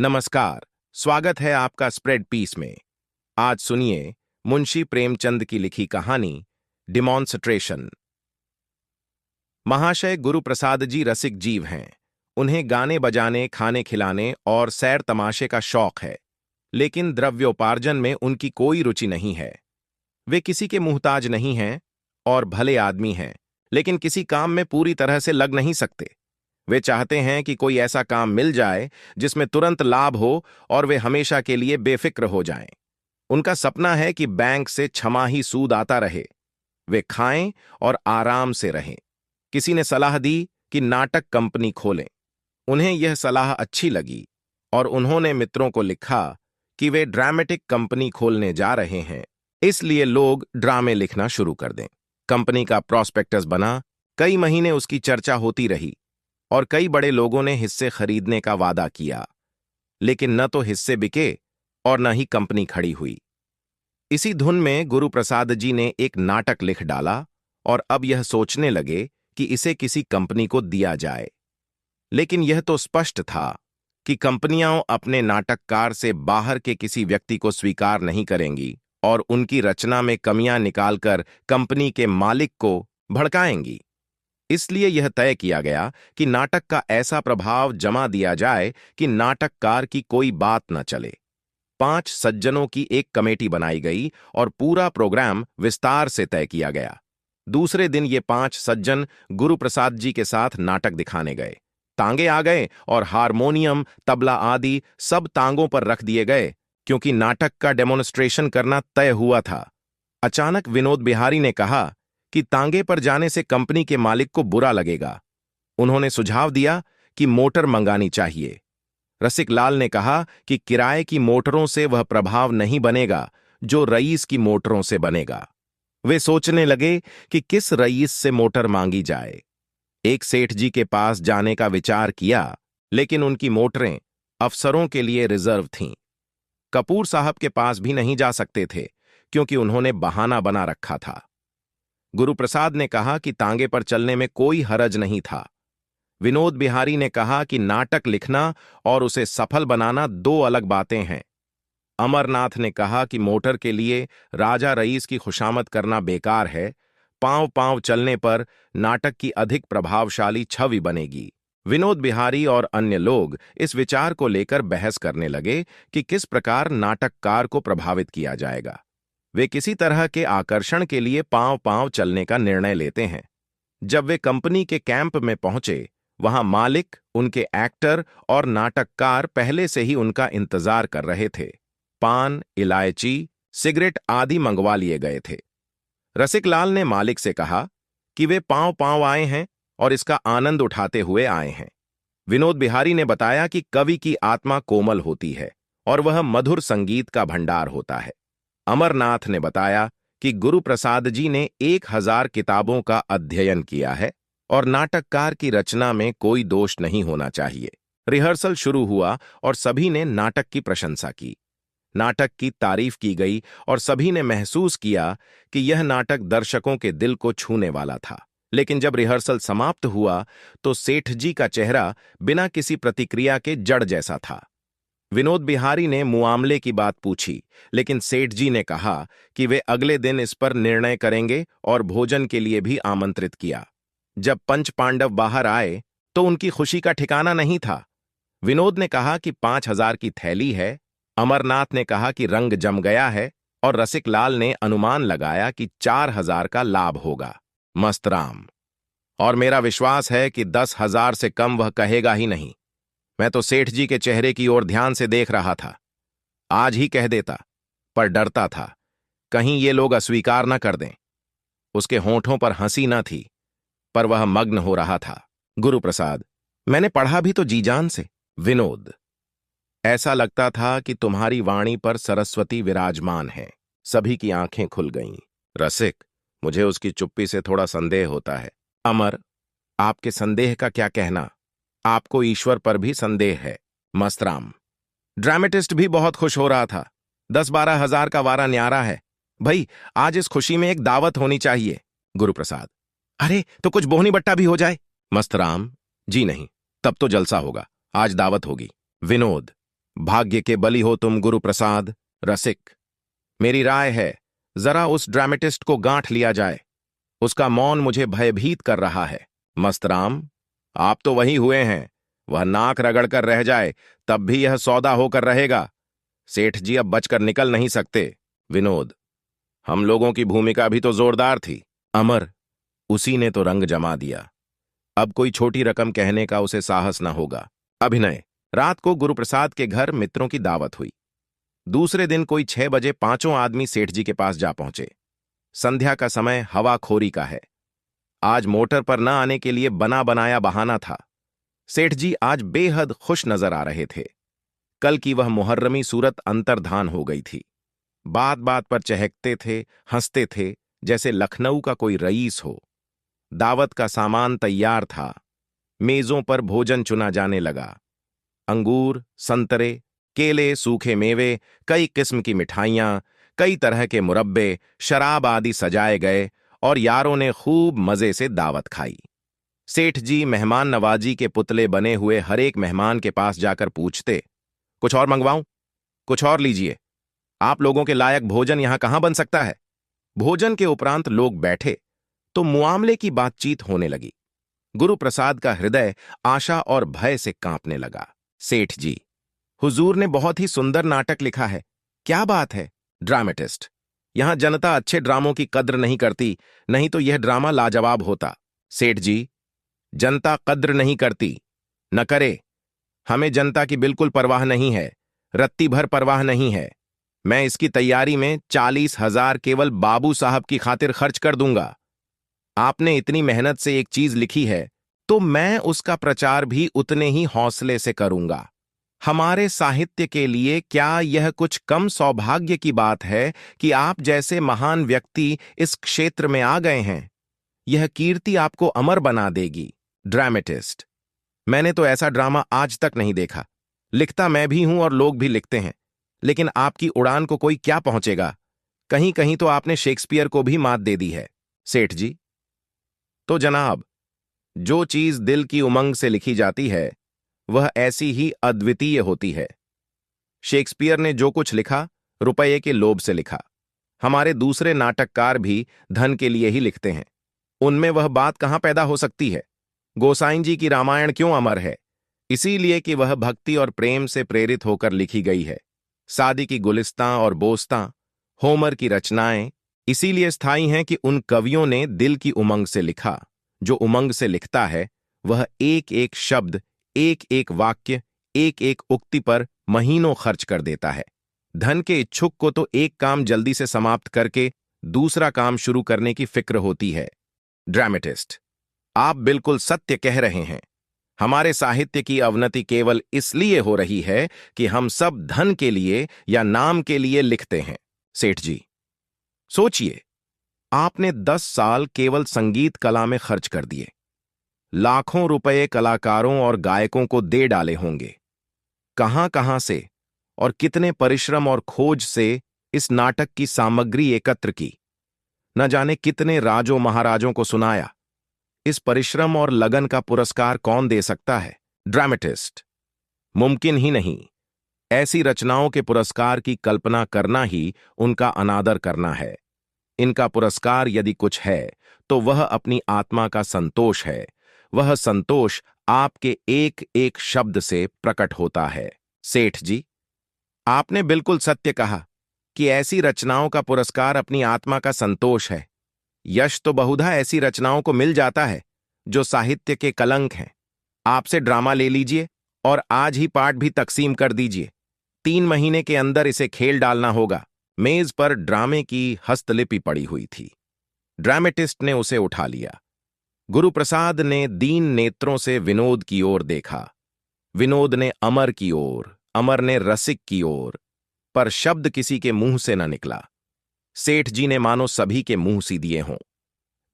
नमस्कार। स्वागत है आपका स्प्रेड पीस में। आज सुनिए मुंशी प्रेमचंद की लिखी कहानी डिमॉन्स्ट्रेशन। महाशय गुरु प्रसाद जी रसिक जीव हैं। उन्हें गाने बजाने, खाने खिलाने और सैर तमाशे का शौक है, लेकिन द्रव्योपार्जन में उनकी कोई रुचि नहीं है। वे किसी के मुहताज नहीं हैं और भले आदमी हैं, लेकिन किसी काम में पूरी तरह से लग नहीं सकते। वे चाहते हैं कि कोई ऐसा काम मिल जाए जिसमें तुरंत लाभ हो और वे हमेशा के लिए बेफिक्र हो जाएं। उनका सपना है कि बैंक से छमाही सूद आता रहे, वे खाएं और आराम से रहें। किसी ने सलाह दी कि नाटक कंपनी खोलें। उन्हें यह सलाह अच्छी लगी और उन्होंने मित्रों को लिखा कि वे ड्रामेटिक कंपनी खोलने जा रहे हैं, इसलिए लोग ड्रामे लिखना शुरू कर दें। कंपनी का प्रॉस्पेक्टस बना, कई महीने उसकी चर्चा होती रही और कई बड़े लोगों ने हिस्से खरीदने का वादा किया, लेकिन न तो हिस्से बिके और न ही कंपनी खड़ी हुई। इसी धुन में गुरु प्रसाद जी ने एक नाटक लिख डाला और अब यह सोचने लगे कि इसे किसी कंपनी को दिया जाए। लेकिन यह तो स्पष्ट था कि कंपनियां अपने नाटककार से बाहर के किसी व्यक्ति को स्वीकार नहीं करेंगी और उनकी रचना में कमियां निकालकर कंपनी के मालिक को भड़काएंगी। इसलिए यह तय किया गया कि नाटक का ऐसा प्रभाव जमा दिया जाए कि नाटककार की कोई बात न चले। 5 सज्जनों की एक कमेटी बनाई गई और पूरा प्रोग्राम विस्तार से तय किया गया। दूसरे दिन ये 5 सज्जन गुरु प्रसाद जी के साथ नाटक दिखाने गए। तांगे आ गए और हारमोनियम, तबला आदि सब तांगों पर रख दिए गए, क्योंकि नाटक का डेमोन्स्ट्रेशन करना तय हुआ था। अचानक विनोद बिहारी ने कहा कि तांगे पर जाने से कंपनी के मालिक को बुरा लगेगा। उन्होंने सुझाव दिया कि मोटर मंगानी चाहिए। रसिक लाल ने कहा कि किराए की मोटरों से वह प्रभाव नहीं बनेगा जो रईस की मोटरों से बनेगा। वे सोचने लगे कि किस रईस से मोटर मांगी जाए। एक सेठ जी के पास जाने का विचार किया, लेकिन उनकी मोटरें अफसरों के लिए रिजर्व थीं। कपूर साहब के पास भी नहीं जा सकते थे, क्योंकि उन्होंने बहाना बना रखा था। गुरु प्रसाद ने कहा कि तांगे पर चलने में कोई हरज नहीं था। विनोद बिहारी ने कहा कि नाटक लिखना और उसे सफल बनाना 2 अलग बातें हैं। अमरनाथ ने कहा कि मोटर के लिए राजा रईस की खुशामद करना बेकार है, पांव पांव चलने पर नाटक की अधिक प्रभावशाली छवि बनेगी। विनोद बिहारी और अन्य लोग इस विचार को लेकर बहस करने लगे कि किस प्रकार नाटककार को प्रभावित किया जाएगा। वे किसी तरह के आकर्षण के लिए पांव पांव चलने का निर्णय लेते हैं। जब वे कंपनी के कैंप में पहुंचे, वहां मालिक, उनके एक्टर और नाटककार पहले से ही उनका इंतजार कर रहे थे। पान, इलायची, सिगरेट आदि मंगवा लिए गए थे। रसिक लाल ने मालिक से कहा कि वे पांव पांव आए हैं और इसका आनंद उठाते हुए आए हैं। विनोद बिहारी ने बताया कि कवि की आत्मा कोमल होती है और वह मधुर संगीत का भंडार होता है। अमरनाथ ने बताया कि गुरु प्रसाद जी ने 1000 किताबों का अध्ययन किया है और नाटककार की रचना में कोई दोष नहीं होना चाहिए। रिहर्सल शुरू हुआ और सभी ने नाटक की प्रशंसा की। नाटक की तारीफ की गई और सभी ने महसूस किया कि यह नाटक दर्शकों के दिल को छूने वाला था। लेकिन जब रिहर्सल समाप्त हुआ तो सेठ जी का चेहरा बिना किसी प्रतिक्रिया के जड़ जैसा था। विनोद बिहारी ने मुआमले की बात पूछी, लेकिन सेठ जी ने कहा कि वे अगले दिन इस पर निर्णय करेंगे और भोजन के लिए भी आमंत्रित किया। जब पंच पांडव बाहर आए तो उनकी खुशी का ठिकाना नहीं था। विनोद ने कहा कि 5000 की थैली है, अमरनाथ ने कहा कि रंग जम गया है और रसिक लाल ने अनुमान लगाया कि 4000 का लाभ होगा। मस्तराम। और मेरा विश्वास है कि 10,000 से कम वह कहेगा ही नहीं। मैं तो सेठ जी के चेहरे की ओर ध्यान से देख रहा था। आज ही कह देता, पर डरता था कहीं ये लोग अस्वीकार न कर दें। उसके होंठों पर हंसी न थी, पर वह मग्न हो रहा था। गुरु प्रसाद, मैंने पढ़ा भी तो जी जान से। विनोद, ऐसा लगता था कि तुम्हारी वाणी पर सरस्वती विराजमान है। सभी की आंखें खुल गईं। रसिक, मुझे उसकी चुप्पी से थोड़ा संदेह होता है। अमर, आपके संदेह का क्या कहना? आपको ईश्वर पर भी संदेह है। मस्तराम, ड्रामेटिस्ट भी बहुत खुश हो रहा था। 10-12 हजार का वारा न्यारा है। भाई, आज इस खुशी में एक दावत होनी चाहिए। गुरु प्रसाद, अरे तो कुछ बोहनी बट्टा भी हो जाए। मस्तराम, जी नहीं, तब तो जलसा होगा। आज दावत होगी। विनोद, भाग्य के बली हो तुम गुरुप्रसाद। रसिक, मेरी राय है जरा उस ड्रामेटिस्ट को गांठ लिया जाए। उसका मौन मुझे भयभीत कर रहा है। मस्तराम, आप तो वही हुए हैं। वह नाक रगड़कर रह जाए तब भी यह सौदा होकर रहेगा। सेठ जी अब बचकर निकल नहीं सकते। विनोद, हम लोगों की भूमिका भी तो जोरदार थी। अमर, उसी ने तो रंग जमा दिया। अब कोई छोटी रकम कहने का उसे साहस न होगा। अभिनय। रात को गुरुप्रसाद के घर मित्रों की दावत हुई। दूसरे दिन कोई 6 बजे 5 आदमी सेठ जी के पास जा पहुंचे। संध्या का समय हवाखोरी का है। आज मोटर पर न आने के लिए बना बनाया बहाना था। सेठ जी आज बेहद खुश नजर आ रहे थे। कल की वह मुहर्रमी सूरत अंतर्धान हो गई थी। बात बात पर चहकते थे, हंसते थे, जैसे लखनऊ का कोई रईस हो। दावत का सामान तैयार था। मेजों पर भोजन चुना जाने लगा। अंगूर, संतरे, केले, सूखे मेवे, कई किस्म की मिठाइयां, कई तरह के मुरब्बे, शराब आदि सजाए गए और यारों ने खूब मजे से दावत खाई। सेठ जी मेहमान नवाजी के पुतले बने हुए हर एक मेहमान के पास जाकर पूछते, कुछ और मंगवाऊं? कुछ और लीजिए। आप लोगों के लायक भोजन यहां कहां बन सकता है? भोजन के उपरांत लोग बैठे तो मुआमले की बातचीत होने लगी। गुरुप्रसाद का हृदय आशा और भय से कांपने लगा। सेठ जी, हुजूर ने बहुत ही सुंदर नाटक लिखा है। क्या बात है? ड्रामेटिस्ट, यहां जनता अच्छे ड्रामों की कद्र नहीं करती, नहीं तो यह ड्रामा लाजवाब होता। सेठ जी, जनता कद्र नहीं करती, न करे। हमें जनता की बिल्कुल परवाह नहीं है, रत्ती भर परवाह नहीं है। मैं इसकी तैयारी में 40,000 केवल बाबू साहब की खातिर खर्च कर दूंगा। आपने इतनी मेहनत से एक चीज लिखी है तो मैं उसका प्रचार भी उतने ही हौसले से करूंगा। हमारे साहित्य के लिए क्या यह कुछ कम सौभाग्य की बात है कि आप जैसे महान व्यक्ति इस क्षेत्र में आ गए हैं? यह कीर्ति आपको अमर बना देगी। ड्रामेटिस्ट, मैंने तो ऐसा ड्रामा आज तक नहीं देखा। लिखता मैं भी हूं और लोग भी लिखते हैं, लेकिन आपकी उड़ान को कोई क्या पहुंचेगा? कहीं कहीं तो आपने शेक्सपियर को भी मात दे दी है। सेठ जी, तो जनाब, जो चीज दिल की उमंग से लिखी जाती है वह ऐसी ही अद्वितीय होती है। शेक्सपियर ने जो कुछ लिखा रुपये के लोभ से लिखा। हमारे दूसरे नाटककार भी धन के लिए ही लिखते हैं। उनमें वह बात कहां पैदा हो सकती है? गोसाई जी की रामायण क्यों अमर है? इसीलिए कि वह भक्ति और प्रेम से प्रेरित होकर लिखी गई है। सादी की गुलिस्तां और बोस्तां, होमर की रचनाएं इसीलिए स्थायी हैं कि उन कवियों ने दिल की उमंग से लिखा। जो उमंग से लिखता है वह एक एक शब्द, एक एक वाक्य, एक एक उक्ति पर महीनों खर्च कर देता है। धन के इच्छुक को तो एक काम जल्दी से समाप्त करके दूसरा काम शुरू करने की फिक्र होती है। ड्रामेटिस्ट, आप बिल्कुल सत्य कह रहे हैं। हमारे साहित्य की अवनति केवल इसलिए हो रही है कि हम सब धन के लिए या नाम के लिए लिखते हैं। सेठ जी, सोचिए, आपने 10 साल केवल संगीत कला में खर्च कर दिए। लाखों रुपए कलाकारों और गायकों को दे डाले होंगे। कहां कहां से और कितने परिश्रम और खोज से इस नाटक की सामग्री एकत्र की। न जाने कितने राजों महाराजों को सुनाया। इस परिश्रम और लगन का पुरस्कार कौन दे सकता है? ड्रामेटिस्ट, मुमकिन ही नहीं। ऐसी रचनाओं के पुरस्कार की कल्पना करना ही उनका अनादर करना है। इनका पुरस्कार यदि कुछ है तो वह अपनी आत्मा का संतोष है। वह संतोष आपके एक एक शब्द से प्रकट होता है। सेठ जी, आपने बिल्कुल सत्य कहा कि ऐसी रचनाओं का पुरस्कार अपनी आत्मा का संतोष है। यश तो बहुधा ऐसी रचनाओं को मिल जाता है जो साहित्य के कलंक हैं। आपसे ड्रामा ले लीजिए और आज ही पाठ भी तकसीम कर दीजिए। 3 महीने के अंदर इसे खेल डालना होगा। मेज पर ड्रामे की हस्तलिपि पड़ी हुई थी। ड्रामेटिस्ट ने उसे उठा लिया। गुरुप्रसाद ने दीन नेत्रों से विनोद की ओर देखा। विनोद ने अमर की ओर, अमर ने रसिक की ओर, पर शब्द किसी के मुंह से न निकला। सेठ जी ने मानो सभी के मुंह सी दिए हों।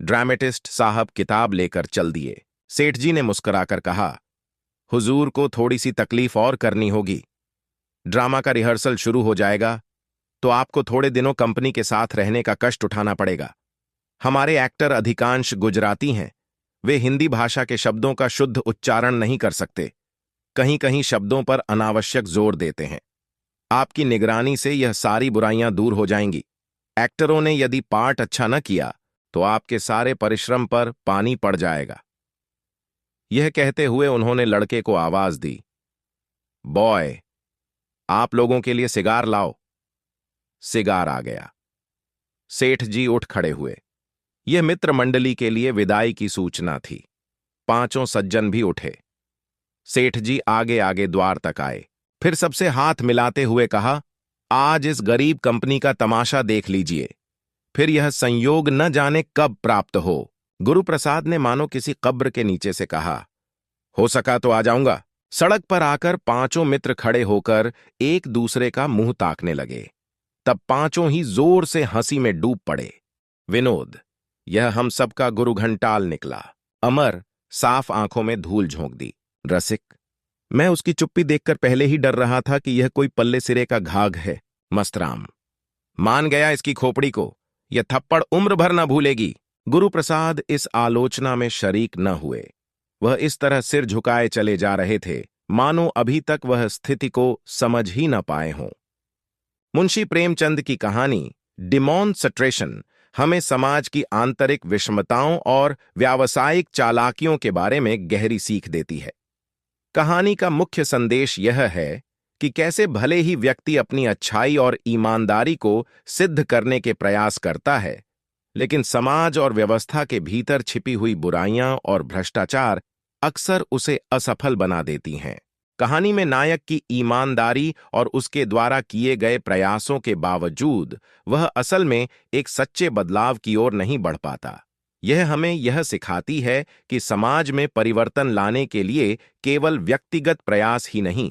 ड्रामेटिस्ट साहब किताब लेकर चल दिए। सेठ जी ने मुस्कुराकर कहा, हुजूर को थोड़ी सी तकलीफ और करनी होगी। ड्रामा का रिहर्सल शुरू हो जाएगा तो आपको थोड़े दिनों कंपनी के साथ रहने का कष्ट उठाना पड़ेगा। हमारे एक्टर अधिकांश गुजराती हैं। वे हिंदी भाषा के शब्दों का शुद्ध उच्चारण नहीं कर सकते। कहीं कहीं शब्दों पर अनावश्यक जोर देते हैं। आपकी निगरानी से यह सारी बुराइयां दूर हो जाएंगी। एक्टरों ने यदि पार्ट अच्छा न किया तो आपके सारे परिश्रम पर पानी पड़ जाएगा। यह कहते हुए उन्होंने लड़के को आवाज दी, बॉय, आप लोगों के लिए सिगार लाओ। सिगार आ गया। सेठ जी उठ खड़े हुए। यह मित्र मंडली के लिए विदाई की सूचना थी। पांचों सज्जन भी उठे। सेठ जी आगे आगे द्वार तक आए, फिर सबसे हाथ मिलाते हुए कहा, आज इस गरीब कंपनी का तमाशा देख लीजिए, फिर यह संयोग न जाने कब प्राप्त हो। गुरुप्रसाद ने मानो किसी कब्र के नीचे से कहा, हो सका तो आ जाऊंगा। सड़क पर आकर पांचों मित्र खड़े होकर एक दूसरे का मुंह ताकने लगे। तब पांचों ही जोर से हंसी में डूब पड़े। विनोद, यह हम सबका गुरु घंटाल निकला। अमर साफ आंखों में धूल झोंक दी। रसिक, मैं उसकी चुप्पी देखकर पहले ही डर रहा था कि यह कोई पल्ले सिरे का घाघ है। मस्तराम, मान गया इसकी खोपड़ी को, यह थप्पड़ उम्र भर न भूलेगी। गुरुप्रसाद इस आलोचना में शरीक न हुए। वह इस तरह सिर झुकाए चले जा रहे थे मानो अभी तक वह स्थिति को समझ ही न पाए हों। मुंशी प्रेमचंद की कहानी डिमॉन्स्ट्रेशन हमें समाज की आंतरिक विषमताओं और व्यावसायिक चालाकियों के बारे में गहरी सीख देती है। कहानी का मुख्य संदेश यह है कि कैसे भले ही व्यक्ति अपनी अच्छाई और ईमानदारी को सिद्ध करने के प्रयास करता है, लेकिन समाज और व्यवस्था के भीतर छिपी हुई बुराइयां और भ्रष्टाचार अक्सर उसे असफल बना देती हैं। कहानी में नायक की ईमानदारी और उसके द्वारा किए गए प्रयासों के बावजूद वह असल में एक सच्चे बदलाव की ओर नहीं बढ़ पाता। यह हमें यह सिखाती है कि समाज में परिवर्तन लाने के लिए केवल व्यक्तिगत प्रयास ही नहीं,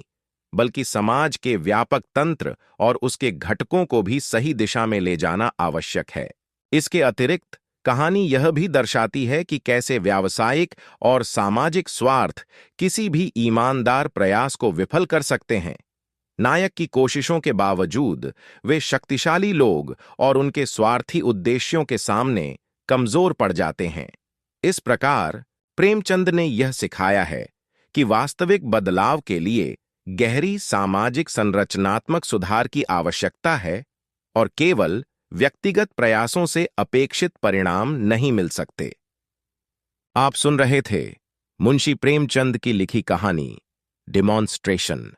बल्कि समाज के व्यापक तंत्र और उसके घटकों को भी सही दिशा में ले जाना आवश्यक है। इसके अतिरिक्त कहानी यह भी दर्शाती है कि कैसे व्यावसायिक और सामाजिक स्वार्थ किसी भी ईमानदार प्रयास को विफल कर सकते हैं। नायक की कोशिशों के बावजूद वे शक्तिशाली लोग और उनके स्वार्थी उद्देश्यों के सामने कमजोर पड़ जाते हैं। इस प्रकार प्रेमचंद ने यह सिखाया है कि वास्तविक बदलाव के लिए गहरी सामाजिक संरचनात्मक सुधार की आवश्यकता है और केवल व्यक्तिगत प्रयासों से अपेक्षित परिणाम नहीं मिल सकते। आप सुन रहे थे मुंशी प्रेमचंद की लिखी कहानी डिमॉन्स्ट्रेशन।